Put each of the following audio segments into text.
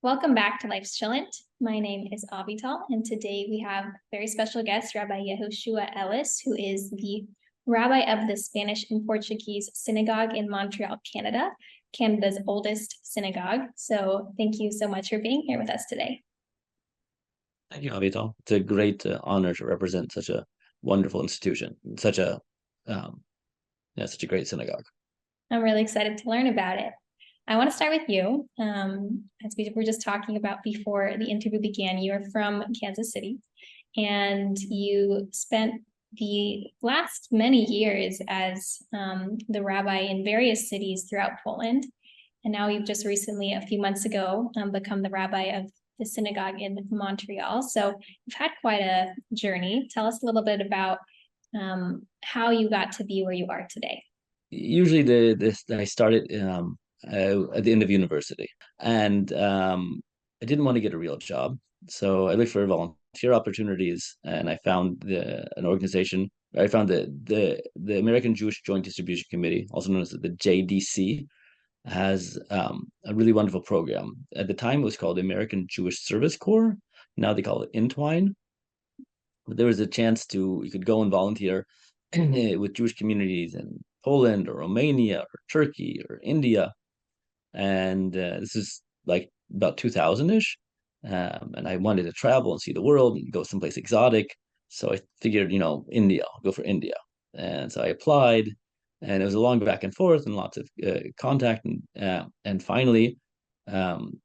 Welcome back to Life's Chillant. My name is Avital, and today we have a very special guest, Rabbi Yehoshua Ellis, who is the rabbi of the Spanish and Portuguese Synagogue in Montreal, Canada, Canada's oldest synagogue. So thank you so much for being here with us today. Thank you, Avital. It's a great honor to represent such a wonderful institution, um, such a great synagogue. I'm really excited to learn about it. I want to start with you. As we were just talking about before the interview began, you are from Kansas City, and you spent the last many years as the rabbi in various cities throughout Poland. And now you've just recently, a few months ago, become the rabbi of the synagogue in Montreal. So you've had quite a journey. Tell us a little bit about how you got to be where you are today. Usually, I started at the end of university, and I didn't want to get a real job, so I looked for volunteer opportunities, and I found an organization. I found the American Jewish Joint Distribution Committee, also known as the JDC, has a really wonderful program. At the time, it was called the American Jewish Service Corps. Now they call it Entwine. But there was a chance you could go and volunteer with Jewish communities in Poland or Romania or Turkey or India. And this is like about 2000-ish. And I wanted to travel and see the world and go someplace exotic. So I figured, India, I'll go for India. And so I applied, and it was a long back and forth and lots of contact. And finally, um,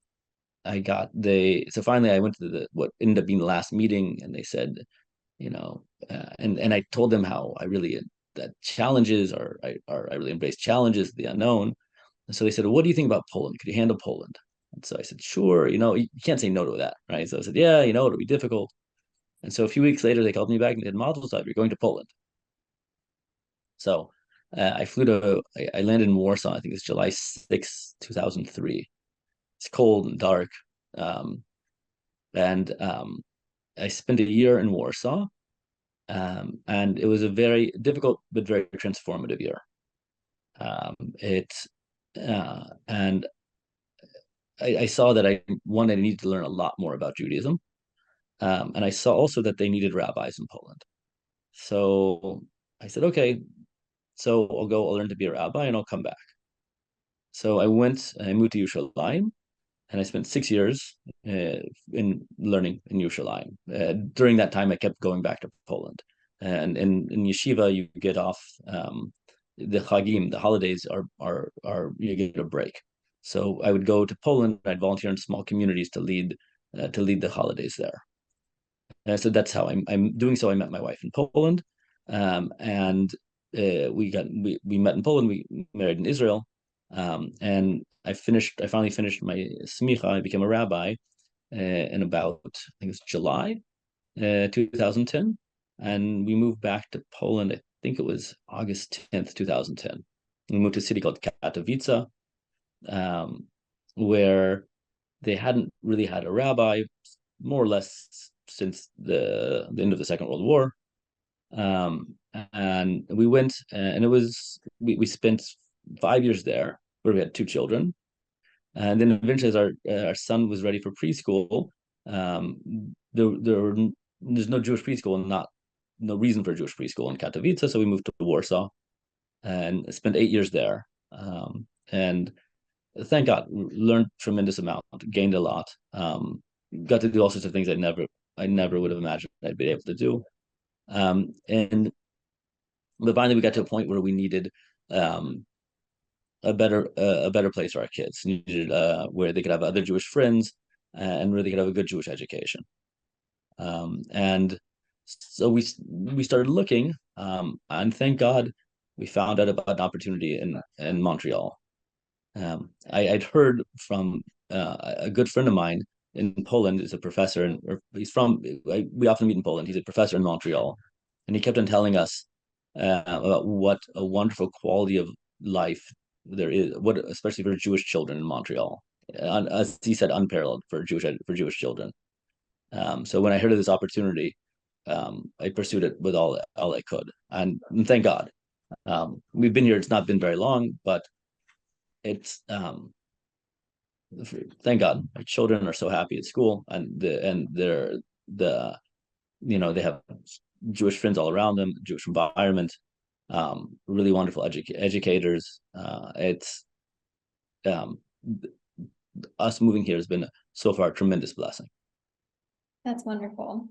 so finally I went to what ended up being the last meeting, and they said, and I told them how that challenges I really embrace challenges, the unknown. And so they said, well, what do you think about Poland? Could you handle Poland? And so I said, sure. You can't say no to that, right? So I said, yeah, it'll be difficult. And so a few weeks later, they called me back and said, Mazel tov, you're going to Poland. So I landed in Warsaw. I think it's July 6, 2003. It's cold and dark. Um, and I spent a year in Warsaw. And it was a very difficult but very transformative year. And I saw that I needed to learn a lot more about Judaism, and I saw also that they needed rabbis in Poland. So I said, okay, so I'll learn to be a rabbi, and I'll come back. So I moved to Yerushalayim, and I spent 6 years in learning in Yerushalayim. During that time, I kept going back to Poland. And in yeshiva, you get off the chagim, the holidays are you get a break. So I would go to Poland. I'd volunteer in small communities to lead the holidays there. So that's how I'm doing. So I met my wife in Poland, and we met in Poland. We married in Israel, and I finally finished my smicha. I became a rabbi in about, I think it was July 2010, and we moved back to Poland. I think it was August 10th, 2010. We moved to a city called Katowice, um, where they hadn't really had a rabbi, more or less since the end of the Second World War. And we went, and we spent 5 years there, where we had two children. And then eventually, as our son was ready for preschool, there's no Jewish preschool, and no reason for a Jewish preschool in Katowice, so we moved to Warsaw and spent 8 years there. And thank God, learned tremendous amount, gained a lot, got to do all sorts of things I never would have imagined I'd be able to do. But finally, we got to a point where we needed um, a better place for our kids. Needed where they could have other Jewish friends, and where they could have a good Jewish education. And so we started looking, and thank God we found out about an opportunity in Montreal. I'd heard from a good friend of mine in Poland, is a professor, we often meet in Poland. He's a professor in Montreal, and he kept on telling us about what a wonderful quality of life there is, especially for Jewish children in Montreal. As he said, unparalleled for Jewish children. So when I heard of this opportunity, I pursued it with all I could, and thank God. We've been here; it's not been very long, but it's thank God, my children are so happy at school, and the they have Jewish friends all around them, Jewish environment, really wonderful educators. It's um, us moving here has been so far a tremendous blessing. That's wonderful.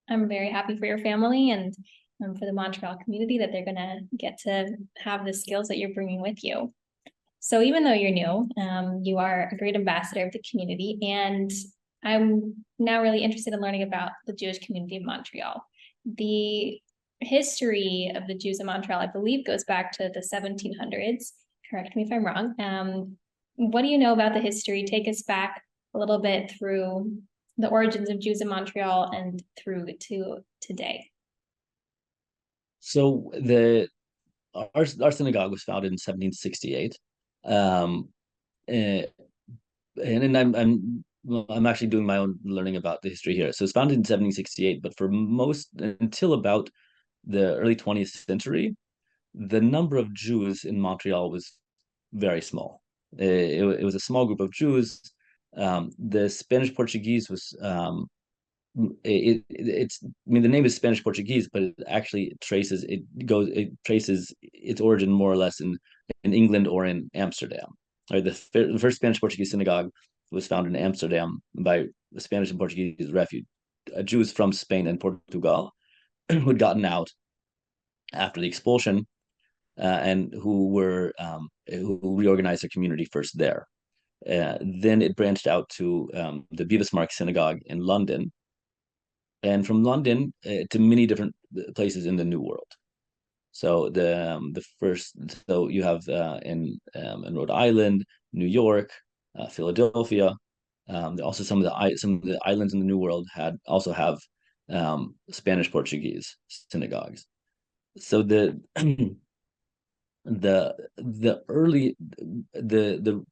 I'm very happy for your family and for the Montreal community that they're gonna get to have the skills that you're bringing with you. So even though you're new, you are a great ambassador of the community, and I'm now really interested in learning about the Jewish community of Montreal. The history of the Jews in Montreal, I believe, goes back to the 1700s. Correct me if I'm wrong. What do you know about the history? Take us back a little bit through the origins of Jews in Montreal and through to today. So our synagogue was founded in 1768, um, and I'm actually doing my own learning about the history here. So it's founded in 1768, but for most until about the early 20th century, the number of Jews in Montreal was very small. It was a small group of Jews. The Spanish Portuguese was it's I mean the name is Spanish Portuguese, but it traces its origin more or less in England or in Amsterdam. Right, the first Spanish Portuguese synagogue was founded in Amsterdam by the Spanish and Portuguese Jews from Spain and Portugal who had gotten out after the expulsion, and who reorganized their community first there. Then it branched out to the Bevis Synagogue in London, and from London to many different places in the New World. So you have in Rhode Island, New York, Philadelphia. Also some of the islands in the New World also have Spanish Portuguese synagogues. So the early the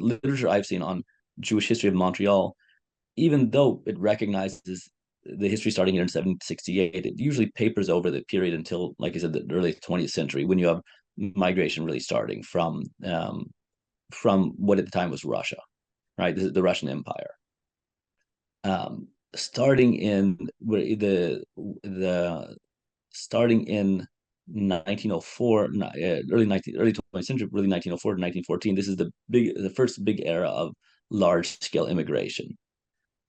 literature I've seen on Jewish history of Montreal, even though it recognizes the history starting here in 1768, it usually papers over the period until, like I said, the early 20th century, when you have migration really starting from what at the time was Russia, right? The Russian Empire. Starting in the starting in 1904, early 20th century, really 1904 to 1914. This is the first big era of large scale immigration.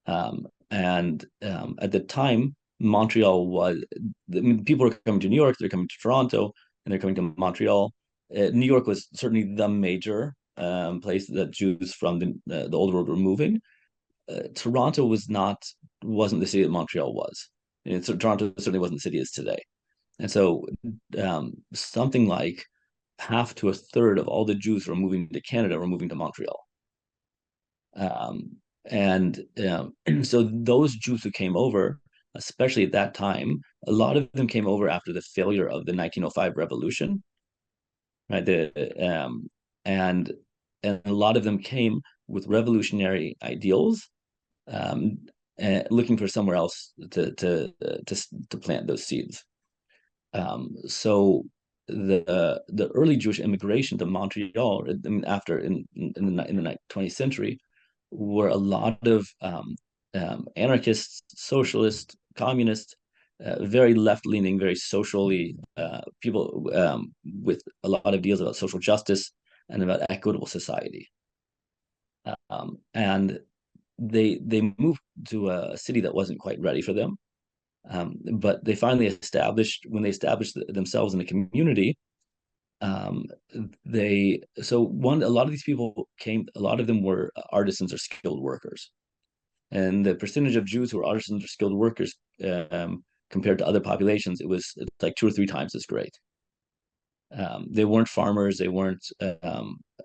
And at the time, Montreal was, I mean, people were coming to New York, they're coming to Toronto, and they're coming to Montreal. New York was certainly the major place that Jews from the old world were moving. Toronto wasn't the city that Montreal was. And so Toronto certainly wasn't the city it is today. And so something like half to a third of all the Jews who were moving to Canada were moving to Montreal. And so those Jews who came over, especially at that time, a lot of them came over after the failure of the 1905 revolution, right? And a lot of them came with revolutionary ideals, looking for somewhere else to plant those seeds. So the early Jewish immigration to Montreal, I mean, after in the 20th century, were a lot of anarchists, socialists, communists, very left-leaning, very socially people with a lot of ideas about social justice and about equitable society. And they moved to a city that wasn't quite ready for them. But they finally when they established themselves in a community, a lot of these people a lot of them were artisans or skilled workers. And the percentage of Jews who were artisans or skilled workers compared to other populations, it's like 2 or 3 times as great. They weren't farmers, they weren't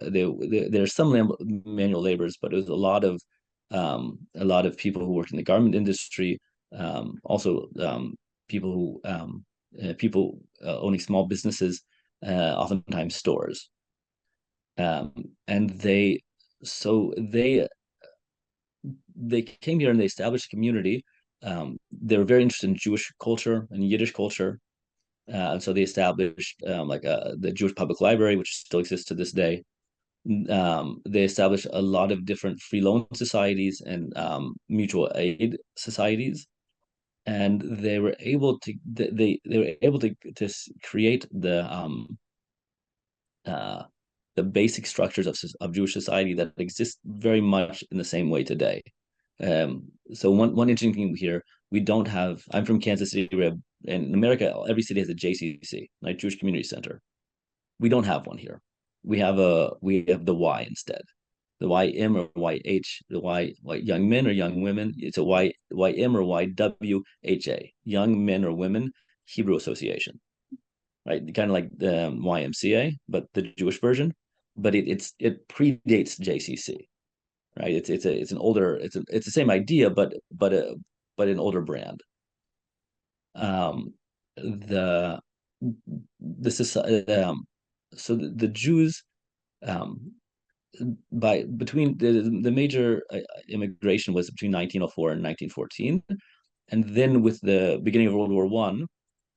there's some manual laborers, but it was a lot of people who worked in the garment industry, also people owning small businesses, oftentimes stores. And they came here and they established a community. They were very interested in Jewish culture and Yiddish culture. And so they established the Jewish Public Library, which still exists to this day. They established a lot of different free loan societies and mutual aid societies, and they were able to create uh, the basic structures of Jewish society that exist very much in the same way today. So one interesting thing here, we don't have. I'm from Kansas City. In America, every city has a JCC, like Jewish Community Center. We don't have one here. We have the Y instead. The YM or YH, the Y young men or young women. It's a YM or YWHA, Young Men or Women Hebrew Association, right? Kind of like the YMCA, but the Jewish version. But it predates JCC, right? It's an older, it's the same idea, but an older brand. The the society, so the Jews, um, by between the major immigration was between 1904 and 1914, and then with the beginning of World War One,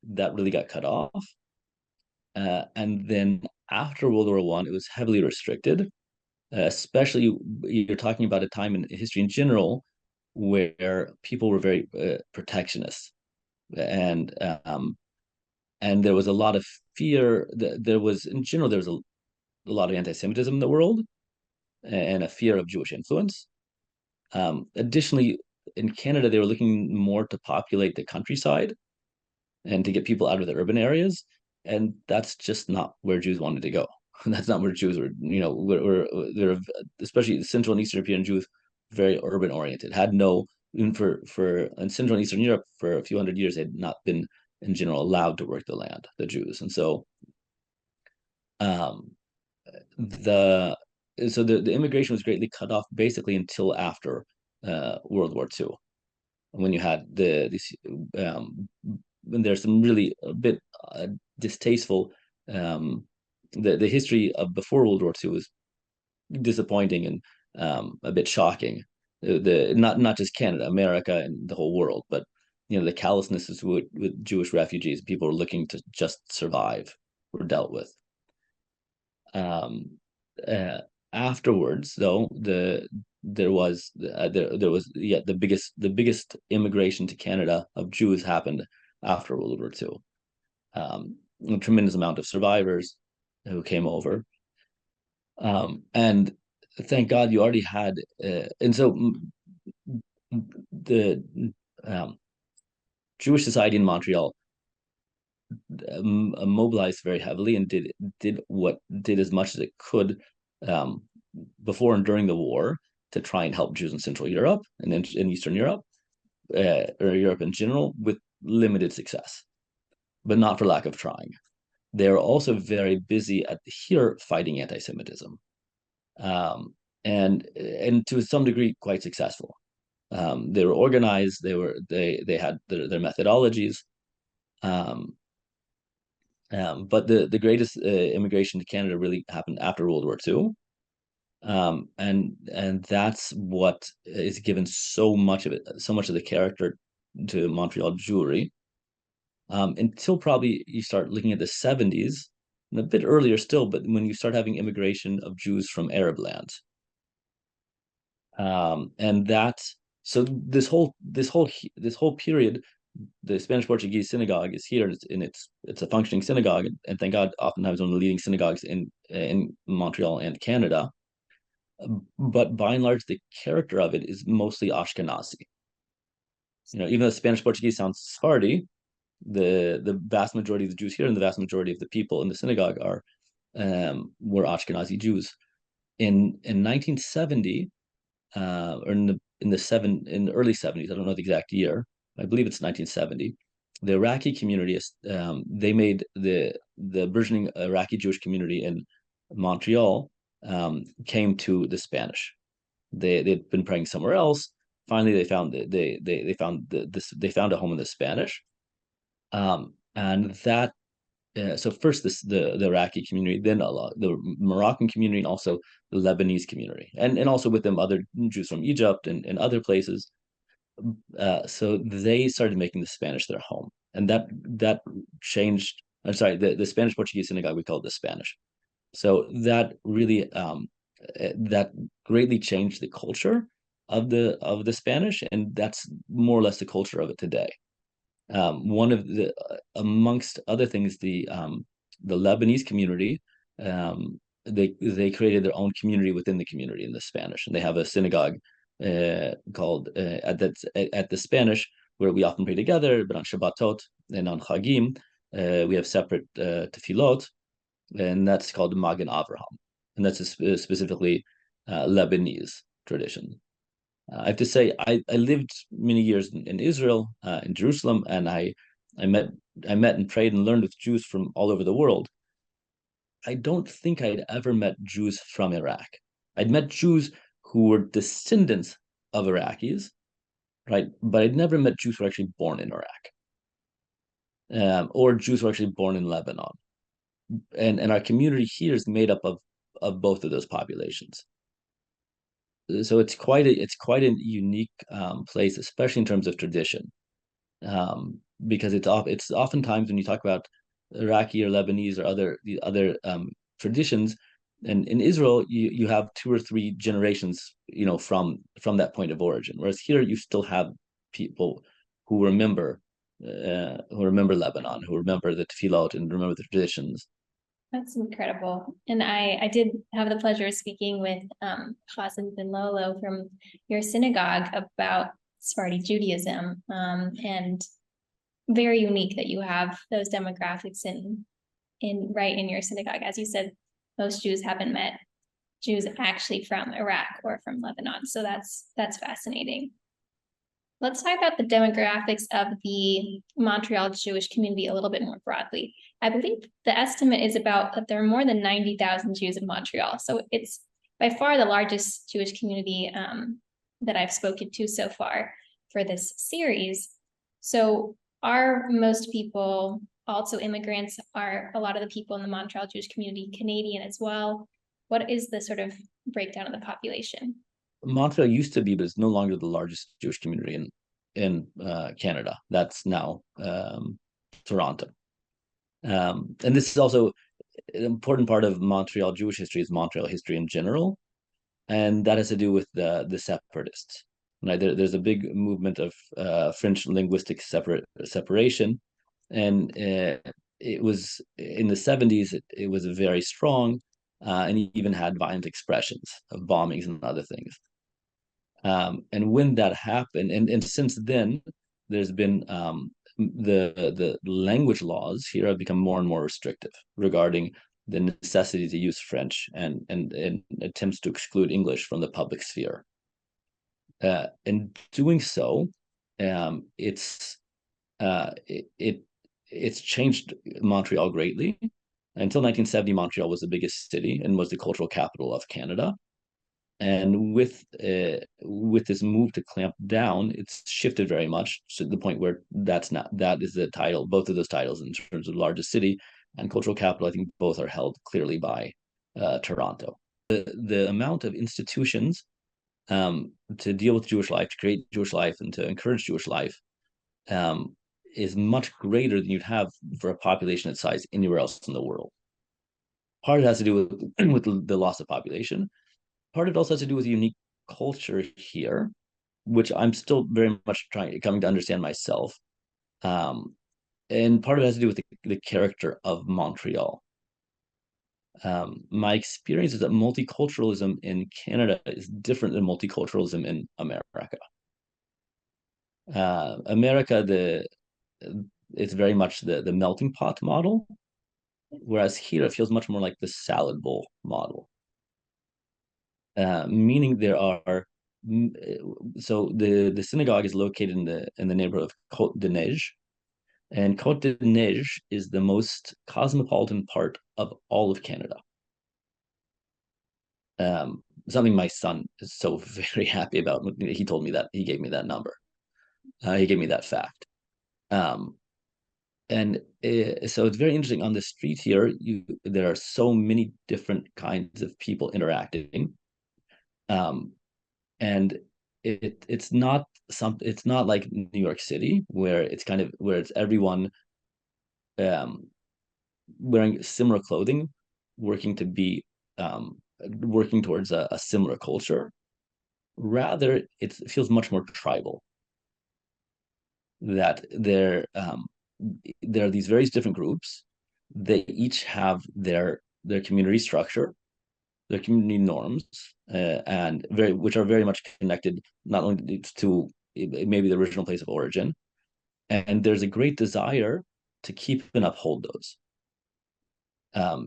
that really got cut off, and then after World War One, it was heavily restricted. Especially, you're talking about a time in history in general where people were very protectionist, and and there was a lot of fear. There was in general there was a lot of anti-Semitism in the world and a fear of Jewish influence. Additionally, in Canada, they were looking more to populate the countryside and to get people out of the urban areas, and that's just not where Jews wanted to go. That's not where Jews were. They're especially Central and Eastern European Jews, very urban oriented. Had no even for in Central and Eastern Europe for a few hundred years had not been in general allowed to work the land, the Jews, and so um, the the immigration was greatly cut off basically until after World War II, when you had when there's some really a bit distasteful. The history of before World War II was disappointing and a bit shocking. The not just Canada, America, and the whole world, but the callousnesses with Jewish refugees, people were looking to just survive, were dealt with. Um, uh, Afterwards, though, there was the biggest immigration to Canada of Jews happened after World War II. A tremendous amount of survivors who came over, and thank God you already had, and so the Jewish society in Montreal mobilized very heavily and did as much as it could um, before and during the war to try and help Jews in Central Europe and in Eastern Europe, or Europe in general, with limited success, but not for lack of trying. They're also very busy here fighting anti-Semitism, and to some degree quite successful. They were organized. They had their methodologies. Um, but the greatest immigration to Canada really happened after World War II, and that's what is given so much of the character to Montreal Jewry, until probably you start looking at the 70s, and a bit earlier still, but when you start having immigration of Jews from Arab lands, and that so this whole period, the Spanish Portuguese synagogue is here, and it's a functioning synagogue, and thank God, oftentimes one of the leading synagogues in Montreal and Canada. But by and large, the character of it is mostly Ashkenazi. Even though Spanish Portuguese sounds Sephardi, the vast majority of the Jews here and the vast majority of the people in the synagogue were Ashkenazi Jews. In 1970, or in the early 70s, I don't know the exact year. I believe it's 1970. The Iraqi community they made the burgeoning Iraqi Jewish community in Montreal came to the Spanish. They'd been praying somewhere else. Finally, they found they found a home in the Spanish, and that so first the Iraqi community, then the Moroccan community, and also the Lebanese community, and also with them other Jews from Egypt and other places. So they started making the Spanish their home, and that changed. I'm sorry, the Spanish Portuguese synagogue, we call it the Spanish. So that really that greatly changed the culture of the Spanish, and that's more or less the culture of it today. One of the amongst other things, the Lebanese community, they created their own community within the community in the Spanish, and they have a synagogue called at the Spanish, where we often pray together, but on Shabbatot and on Chagim, we have separate tefillot, and that's called Magen Avraham, and that's specifically Lebanese tradition. I have to say, I lived many years in Israel, in Jerusalem, and I met and prayed and learned with Jews from all over the world. I don't think I'd ever met Jews from Iraq. I'd met Jews who were descendants of Iraqis, right? But I'd never met Jews who were actually born in Iraq, or Jews who were actually born in Lebanon. And our community here is made up of both of those populations. So it's quite a unique place, especially in terms of tradition, because it's oftentimes when you talk about Iraqi or Lebanese or the other traditions, and in Israel you have two or three generations, from that point of origin, whereas here you still have people who remember Lebanon, who remember the tefillot and remember the traditions. That's incredible. And I did have the pleasure of speaking with Chazan Ben Lolo from your synagogue about Sephardi Judaism, and very unique that you have those demographics in right in your synagogue. As you said, most Jews haven't met Jews actually from Iraq or from Lebanon. So that's fascinating. Let's talk about the demographics of the Montreal Jewish community a little bit more broadly. I believe the estimate is about that there are more than 90,000 Jews in Montreal. So it's by far the largest Jewish community that I've spoken to so far for this series. So are most people also immigrants? Are a lot of the people in the Montreal Jewish community Canadian as well? What is the sort of breakdown of the population? Montreal used to be, but it's no longer the largest Jewish community in Canada. That's now Toronto. And this is also an important part of Montreal Jewish history, is Montreal history in general, and that has to do with the separatists. Right? There's a big movement of French linguistic separation, and it was in the 70s. It was very strong, and even had violent expressions of bombings and other things. And when that happened, and since then, there's been the language laws here have become more and more restrictive regarding the necessity to use French, and attempts to exclude English from the public sphere. In doing so, it's changed Montreal greatly. Until 1970, Montreal was the biggest city and was the cultural capital of Canada. And with this move to clamp down, it's shifted very much to the point where that is the title. Both of those titles, in terms of largest city and cultural capital, I think both are held clearly by Toronto. The amount of institutions to deal with Jewish life, to create Jewish life, and to encourage Jewish life is much greater than you'd have for a population its size anywhere else in the world. Part of it has to do with the loss of population. Part of it also has to do with unique culture here, which I'm still very much coming to understand myself. And part of it has to do with the character of Montreal. My experience is that multiculturalism in Canada is different than multiculturalism in America. America, it's very much the melting pot model, whereas here it feels much more like the salad bowl model. Meaning there are, so the synagogue is located in the neighborhood of Côte de Neige, and Côte de Neige is the most cosmopolitan part of all of Canada. Something my son is so very happy about. He told me that, he gave me that number. He gave me that fact. And so it's very interesting. On the street here, there are so many different kinds of people interacting. And it's not like New York City, where it's everyone wearing similar clothing, working to be working towards a similar culture. Rather, it feels much more tribal. That there are these various different groups. They each have their community structure, their community norms, and which are very much connected not only to maybe the original place of origin, and there's a great desire to keep and uphold those,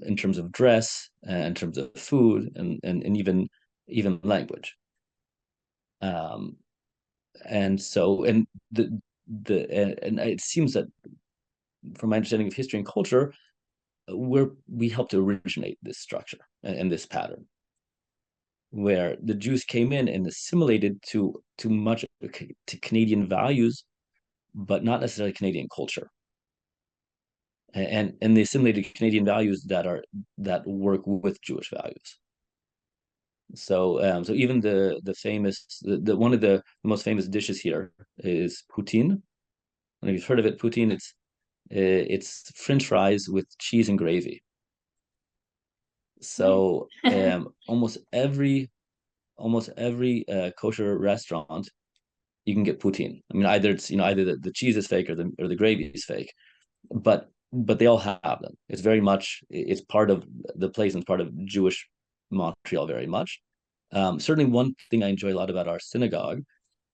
in terms of dress, in terms of food, and even language. Um, and so and the and it seems that from my understanding of history and culture, we helped to originate this structure and this pattern, where the Jews came in and assimilated to much to Canadian values, but not necessarily Canadian culture, and they assimilated Canadian values that work with Jewish values. So even the famous the one of the most famous dishes here is poutine. And if you've heard of it, poutine, it's French fries with cheese and gravy. So almost every kosher restaurant you can get poutine. I mean, either it's either the cheese is fake or the gravy is fake, but they all have them. It's very much it's part of the place and it's part of Jewish Montreal very much. Certainly, one thing I enjoy a lot about our synagogue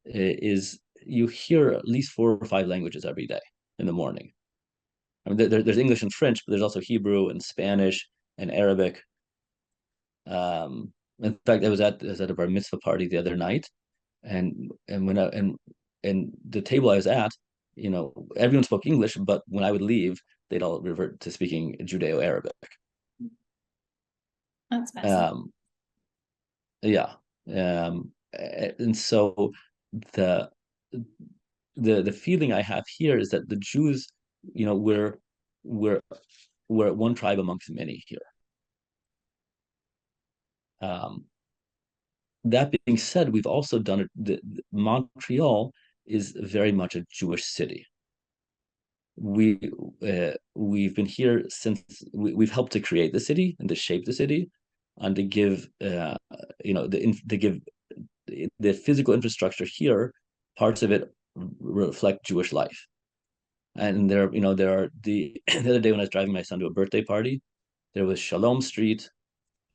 is you hear at least 4 or 5 languages every day in the morning. I mean, there's English and French, but there's also Hebrew and Spanish and Arabic. In fact, I was at a bar mitzvah party the other night, and when and the table I was at, everyone spoke English, but when I would leave, they'd all revert to speaking Judeo-Arabic. That's fascinating. Yeah, and so the the feeling I have here is that the Jews, we're we're one tribe amongst many here. Um, that being said, we've also done it. Montreal is very much a Jewish city. We've been here since we've helped to create the city and to shape the city, and to give to give the physical infrastructure here. Parts of it reflect Jewish life, and there are the other day when I was driving my son to a birthday party, there was Shalom Street,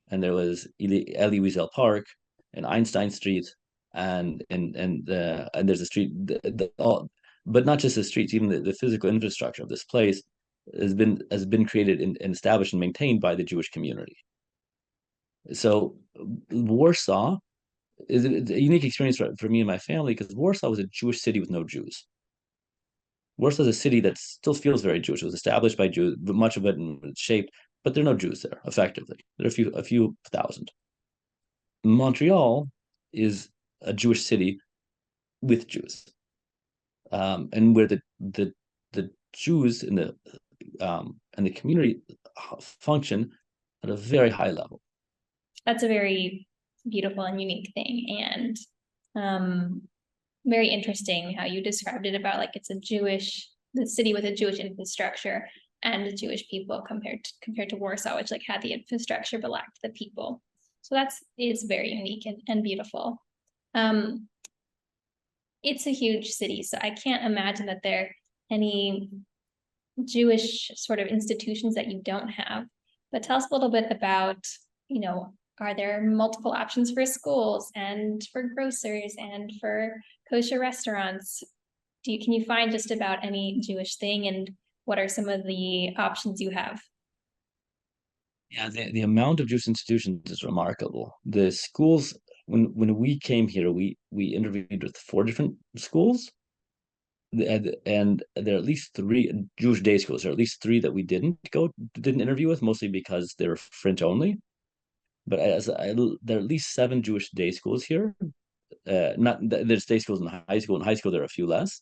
and there was Elie Wiesel Park and Einstein Street, and there's a street, but not just the streets, even the physical infrastructure of this place has been created and established and maintained by the Jewish community. So Warsaw is a unique experience for me and my family, because Warsaw was a Jewish city with no Jews. Warsaw is a city that still feels very Jewish. It was established by Jews, but much of it was shaped, but there are no Jews there, effectively. There are a few thousand. Montreal is a Jewish city with Jews, and where the Jews in the community function at a very high level. That's a very beautiful and unique thing, and very interesting how you described it about like it's the city with a Jewish infrastructure and the Jewish people compared to Warsaw, which like had the infrastructure but lacked the people. So is very unique and beautiful. It's a huge city, so I can't imagine that there are any Jewish sort of institutions that you don't have. But tell us a little bit about, are there multiple options for schools and for grocers and for kosher restaurants? Can you find just about any Jewish thing, and what are some of the options you have? Yeah, the amount of Jewish institutions is remarkable. The schools, when we came here, we interviewed with 4 different schools, and there are at least 3 Jewish day schools. There are at least 3 that we didn't interview with, mostly because they're French only. But there are at least 7 Jewish day schools here. Not there's day schools in high school. In high school, there are a few less,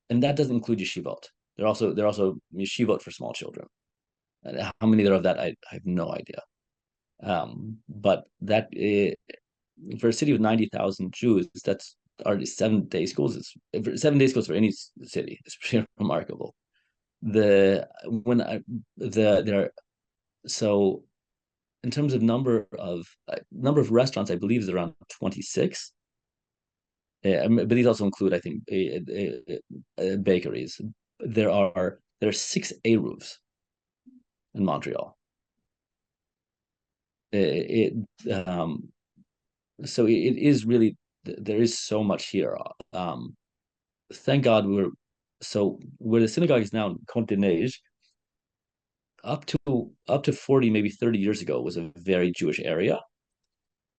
and that doesn't include yeshivot. There are also yeshivot for small children. And how many there are of that, I have no idea. But that for a city with 90,000 Jews, that's already 7 day schools. 7 day schools for any city is pretty remarkable. There are so in terms of number of restaurants, I believe is around 26. But these also include, I think, bakeries. There are 6 Eruv in Montreal. It So it is really, there is so much here. Thank God where the synagogue is now in Côte-des-Neiges, up to 40, maybe 30 years ago, was a very Jewish area.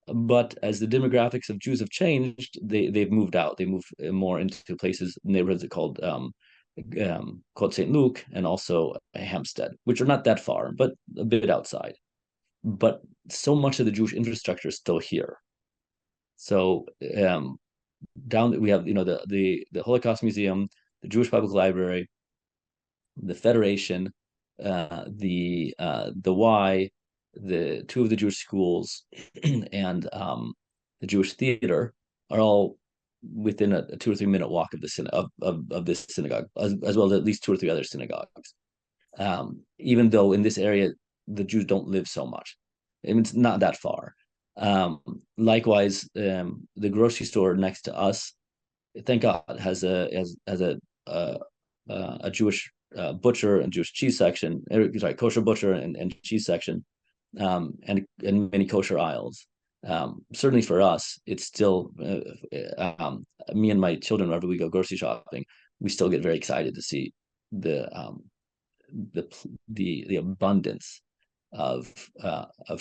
But as the demographics of Jews have changed, they've moved out. They moved more into neighborhoods called Côte Saint Luc and also Hampstead, which are not that far, but a bit outside. But so much of the Jewish infrastructure is still here. So down we have the Holocaust Museum, the Jewish Public Library, the Federation, the Y, the 2 of the Jewish schools, and the Jewish Theater are all within a 2 or 3 minute walk of this synagogue, as well as at least 2 or 3 other synagogues. Even though in this area the Jews don't live so much, it's not that far. Likewise, the grocery store next to us, thank God, has a Jewish butcher and Jewish cheese section, kosher butcher and cheese section, and many kosher aisles. Certainly for us, it's still me and my children, whenever we go grocery shopping, we still get very excited to see the abundance of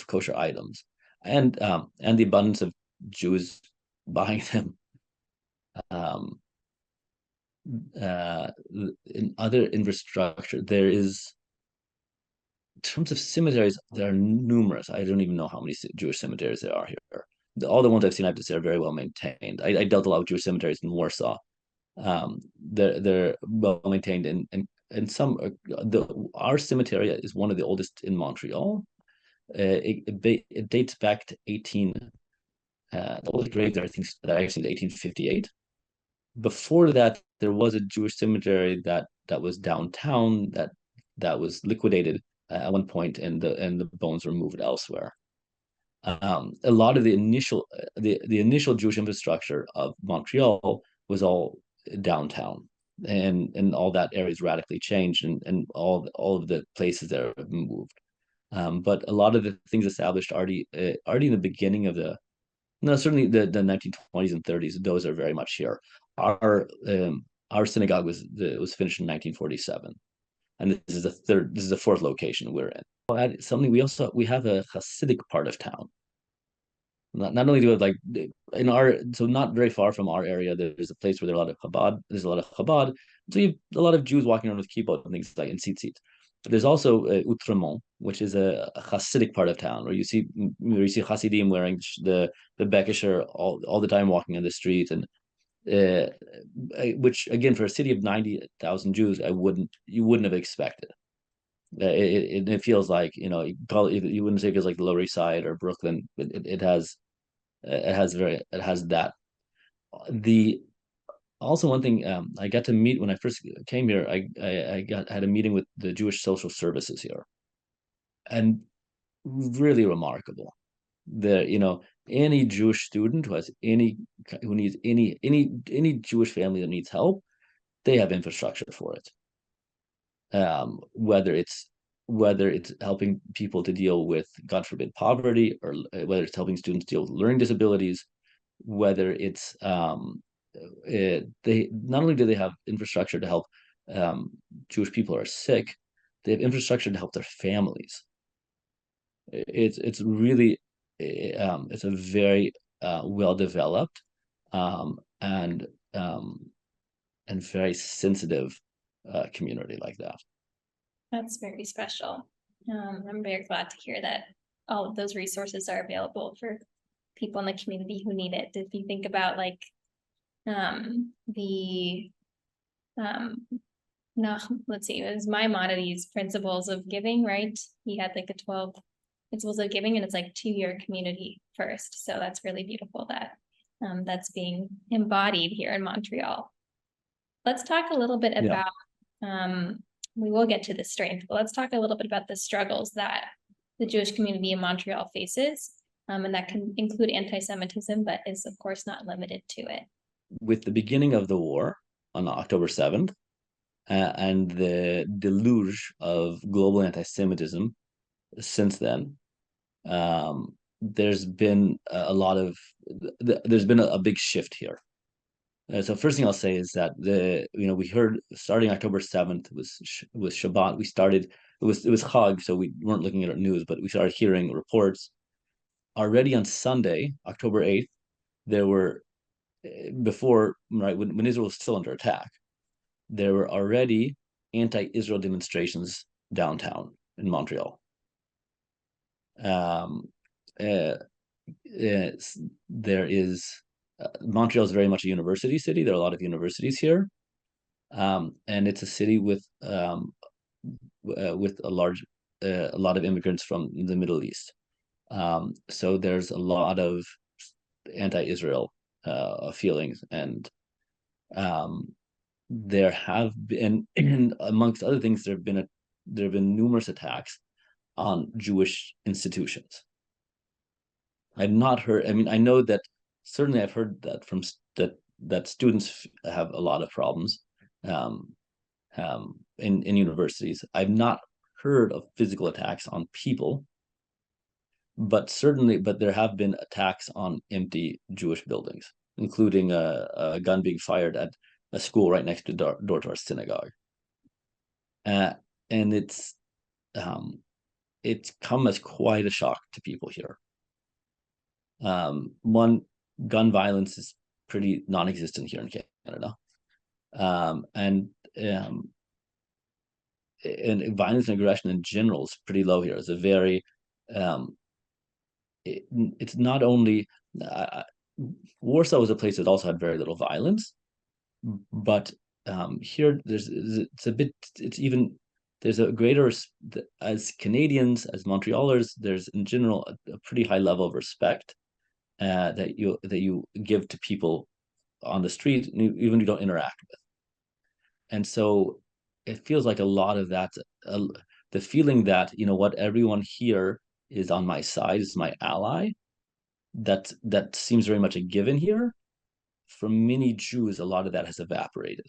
kosher items, and the abundance of Jews buying them. In other infrastructure, there is, in terms of cemeteries, there are numerous. I don't even know how many Jewish cemeteries there are here. All the ones I've seen, I have to say, are very well maintained. I dealt a lot with Jewish cemeteries in Warsaw. They're well maintained, and some our cemetery is one of the oldest in Montreal. It dates back to the oldest grave there, I think, that I actually 1858. Before that, there was a Jewish cemetery that was downtown that was liquidated at one point, and the bones were moved elsewhere. A lot of the initial Jewish infrastructure of Montreal was all downtown, and all that area is radically changed, and all of the places there have moved. But a lot of the things established already in the beginning of certainly the 1920s and 30s, those are very much here. Our synagogue was finished in 1947, and this is the 4th location we're in. I'll add something. We have a Hasidic part of town. Not only do it, like, so not very far from our area, there's a place where there's a lot of Chabad. So you have a lot of Jews walking around with kippot and things like in tzitzit. But there's also Outremont, which is a Hasidic part of town, where you see Hasidim wearing the bekisher all the time, walking on the street, and which, again, for a city of 90,000 Jews, you wouldn't have expected. It feels like, you wouldn't say it feels like the Lower East Side or Brooklyn, but it has that. Also, one thing, I got to meet when I first came here. I had a meeting with the Jewish social services here, and really remarkable. Any Jewish student who needs any Jewish family that needs help, they have infrastructure for it. Whether it's helping people to deal with, God forbid, poverty, or whether it's helping students deal with learning disabilities, whether it's they not only do they have infrastructure to help Jewish people who are sick, they have infrastructure to help their families. It's really it's a very well developed and very sensitive community like that. That's very special. I'm very glad to hear that all of those resources are available for people in the community who need it. If you think about, like, let's see, it was Maimonides' Principles of Giving, right? He had like the 12 Principles of Giving, and it's like 2-year community first. So that's really beautiful that that's being embodied here in Montreal. Let's talk a little bit about, we will get to the strength, but let's talk a little bit about the struggles that the Jewish community in Montreal faces. And that can include anti-Semitism, but is of course not limited to it. With the beginning of the war on October 7th, and the deluge of global anti-Semitism since then, there's been there's been a big shift here. So first thing I'll say is that we heard starting October 7th was Shabbat. We started it was Chag, so we weren't looking at our news, but we started hearing reports already on Sunday, October 8th. There were before when Israel was still under attack, there were already anti-Israel demonstrations downtown in Montreal. There is Montreal is very much a university city. There are a lot of universities here, and it's a city with a lot of immigrants from the Middle East. So there's a lot of anti-Israel feelings, and there have been, amongst other things, there have been numerous attacks on Jewish institutions. I've not heard. I mean, I know that certainly I've heard that from that students have a lot of problems in universities. I've not heard of physical attacks on people, but there have been attacks on empty Jewish buildings, including a gun being fired at a school right next to door to our synagogue. And it's come as quite a shock to people here. One, gun violence is pretty non-existent here in Canada, and violence and aggression in general is pretty low here. It's a very it's not only Warsaw was a place that also had very little violence, but here there's a greater, as Canadians, as Montrealers, there's in general a pretty high level of respect that you give to people on the street, even you don't interact with. And so it feels like a lot of that, the feeling that, everyone here is on my side, is my ally, that seems very much a given here. For many Jews, a lot of that has evaporated.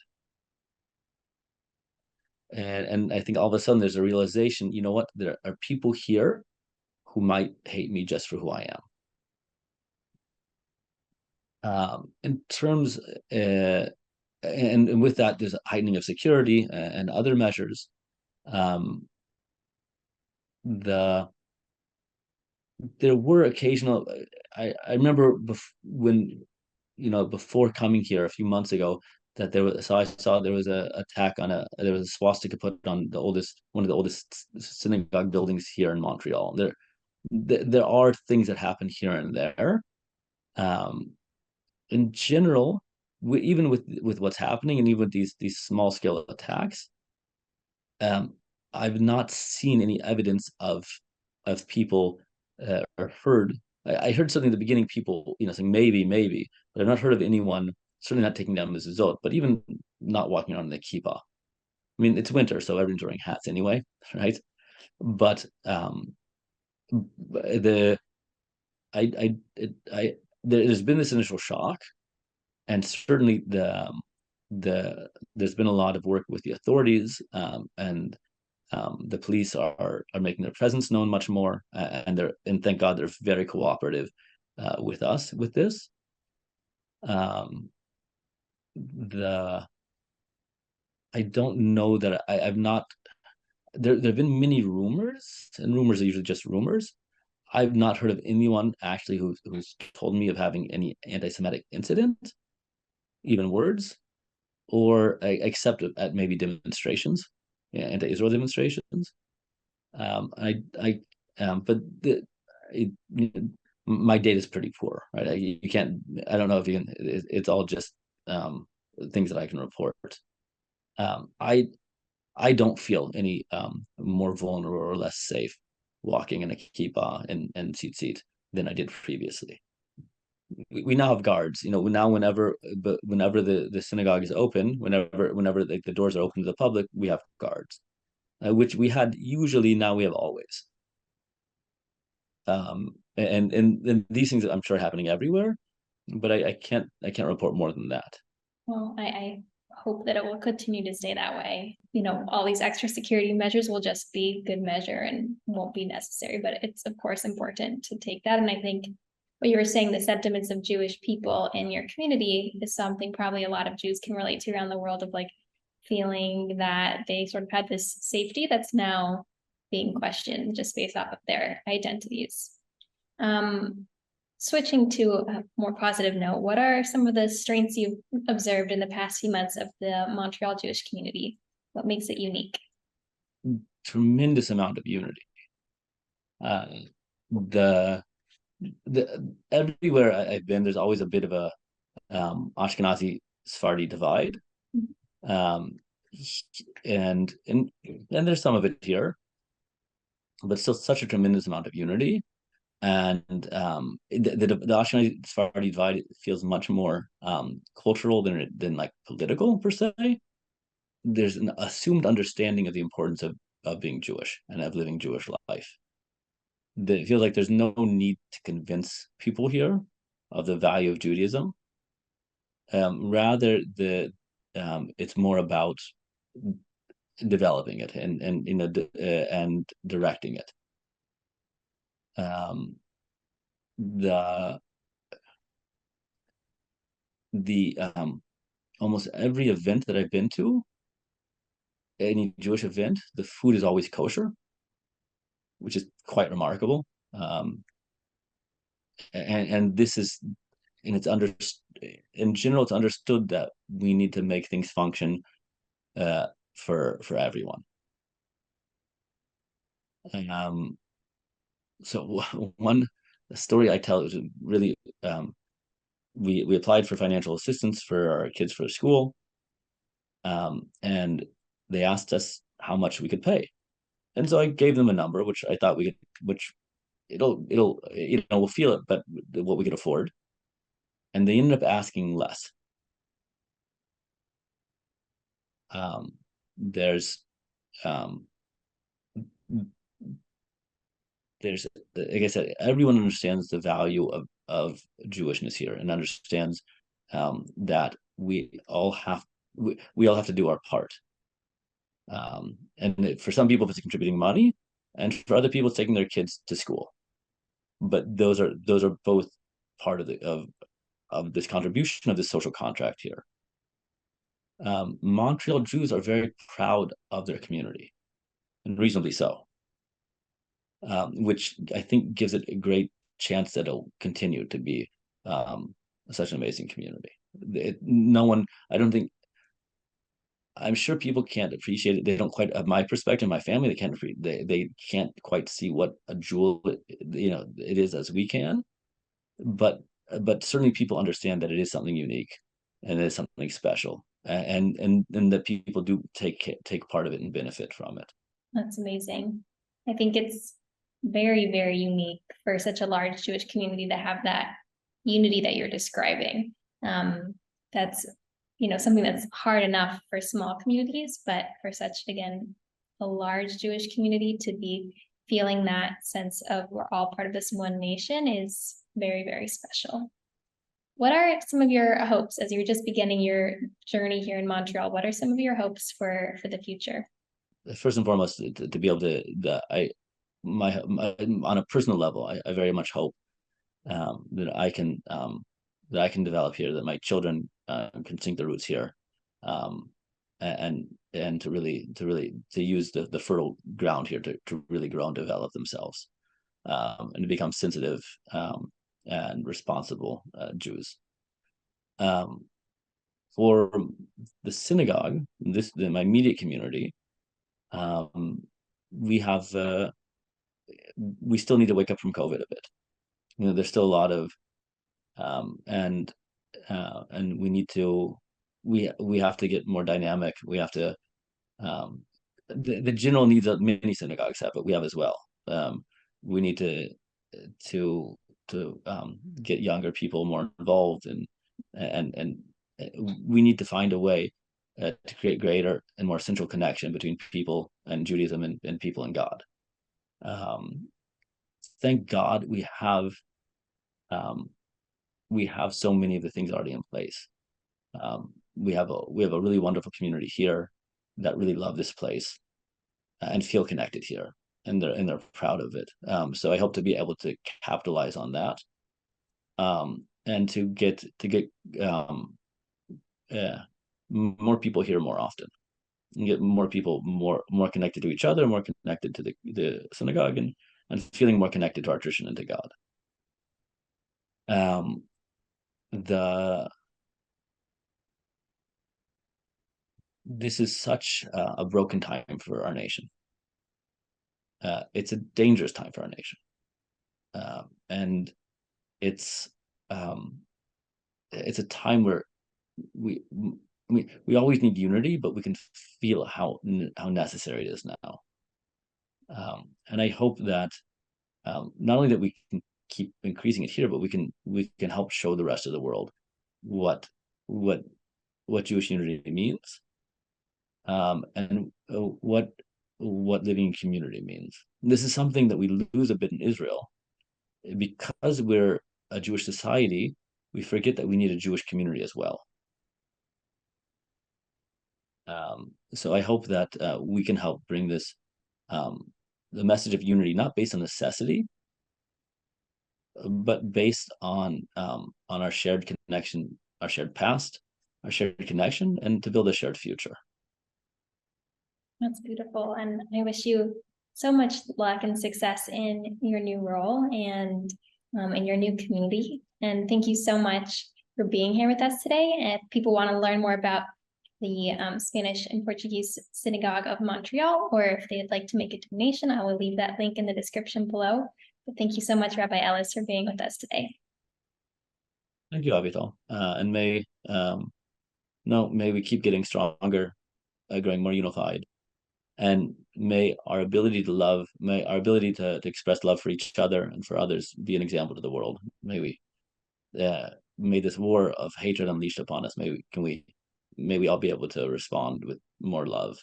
And I think all of a sudden there's a realization, there are people here who might hate me just for who I am. In terms, and with that, there's a heightening of security and other measures. There were occasional. I remember before coming here a few months ago, that there was. So I saw there was a attack on there was a swastika put on one of the oldest synagogue buildings here in Montreal. There are things that happen here and there. In general, even with what's happening, and even with these small scale attacks, I've not seen any evidence of people or heard. I heard something at the beginning, people saying maybe, but I've not heard of anyone, certainly not taking down mezuzot, but even not walking around in the kippah. I mean, it's winter, so everyone's wearing hats anyway, right? But there's been this initial shock, and certainly there's been a lot of work with the authorities, and the police are making their presence known much more, and thank God they're very cooperative with us with this. I don't know that I've not. There've been many rumors, and rumors are usually just rumors. I've not heard of anyone actually who's told me of having any anti-Semitic incident, even words, or except at maybe demonstrations, anti-Israel demonstrations. But my data is pretty poor, right? You can't. I don't know if you can. It's all just things that I can report. I don't feel any more vulnerable or less safe walking in a kippah and tzitzit than I did previously. We now have guards. Now whenever the synagogue is open, whenever the doors are open to the public, we have guards, which we had usually. Now we have always. And these things I'm sure are happening everywhere, but I can't report more than that. Well, I hope that it will continue to stay that way. All these extra security measures will just be good measure and won't be necessary, but it's of course important to take that. And I think what you were saying, the sentiments of Jewish people in your community is something probably a lot of Jews can relate to around the world, of like feeling that they sort of had this safety that's now being questioned just based off of their identities. Um, Switching to a more positive note, what are some of the strengths you've observed in the past few months of the Montreal Jewish community? What makes it unique? Tremendous amount of unity. Uh, the the everywhere I've been, there's always a bit of a Ashkenazi Sephardi divide, um, and there's some of it here, but still such a tremendous amount of unity. And the Ashkenazi Sephardi divide feels much more cultural than like political per se. There's an assumed understanding of the importance of being Jewish and of living Jewish life. It feels like there's no need to convince people here of the value of Judaism. Rather, it's more about developing it and directing it. Um, the the Almost every event that I've been to, any Jewish event, the food is always kosher, which is quite remarkable. And this is, and it's under in general, it's understood that we need to make things function for everyone. Um, so one story I tell is really, we applied for financial assistance for our kids for school, and they asked us how much we could pay, and so I gave them a number which I thought we could, which we'll feel it, but what we could afford, and they ended up asking less. Um, there's um, there's like I said, everyone understands the value of Jewishness here and understands that we all have to do our part. And for some people, it's contributing money, and for other people, it's taking their kids to school. But those are both part of this contribution of this social contract here. Montreal Jews are very proud of their community, and reasonably so, which I think gives it a great chance that it'll continue to be such an amazing community. No one, I don't think, I'm sure people can't appreciate it. They don't quite, of my perspective, my family, they can't quite see what a jewel it is as we can. But certainly people understand that it is something unique and it is something special, and that people do take part of it and benefit from it. That's amazing. I think it's very, very unique for such a large Jewish community to have that unity that you're describing. That's something that's hard enough for small communities, but for such, again, a large Jewish community to be feeling that sense of we're all part of this one nation is very, very special. What are some of your hopes as you're just beginning your journey here in Montreal? What are some of your hopes for the future? First and foremost, to be able to, my on a personal level, I very much hope that I can develop here, that my children can sink their roots here, and to use the fertile ground here to really grow and develop themselves, and to become sensitive and responsible Jews. For the synagogue, my immediate community, we still need to wake up from COVID a bit. There's still a lot of and we have to get more dynamic. We have to, the general needs that many synagogues have, but we have as well. We need to get younger people more involved, and we need to find a way to create greater and more central connection between people and Judaism and people and God. thank God we have so many of the things already in place. We have a really wonderful community here that really love this place and feel connected here, and they're proud of it. So I hope to be able to capitalize on that, and to get um, more people here more often, and get more people more connected to each other, more connected to the synagogue, and feeling more connected to our tradition and to God. Um, the This is such a broken time for our nation. It's a dangerous time for our nation, and it's um, it's a time where we we always need unity, but we can feel how necessary it is now. And I hope that not only that we can keep increasing it here, but we can help show the rest of the world what what what Jewish unity means, and what living in community means. This is something that we lose a bit in Israel because we're a Jewish society. We forget that we need a Jewish community as well. So I hope that we can help bring this the message of unity, not based on necessity, but based on our shared connection, our shared past, our shared connection, and to build a shared future. That's beautiful. And I wish you so much luck and success in your new role and in your new community. And thank you so much for being here with us today. And if people want to learn more about the Spanish and Portuguese Synagogue of Montreal, or if they'd like to make a donation, I will leave that link in the description below. But thank you so much, Rabbi Ellis, for being with us today. Thank you, Avital. And may we keep getting stronger, growing more unified, and may our ability to express love for each other and for others be an example to the world. May this war of hatred unleashed upon us, may we all be able to respond with more love,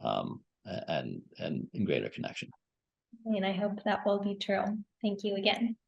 and in greater connection. And I hope that will be true. Thank you again.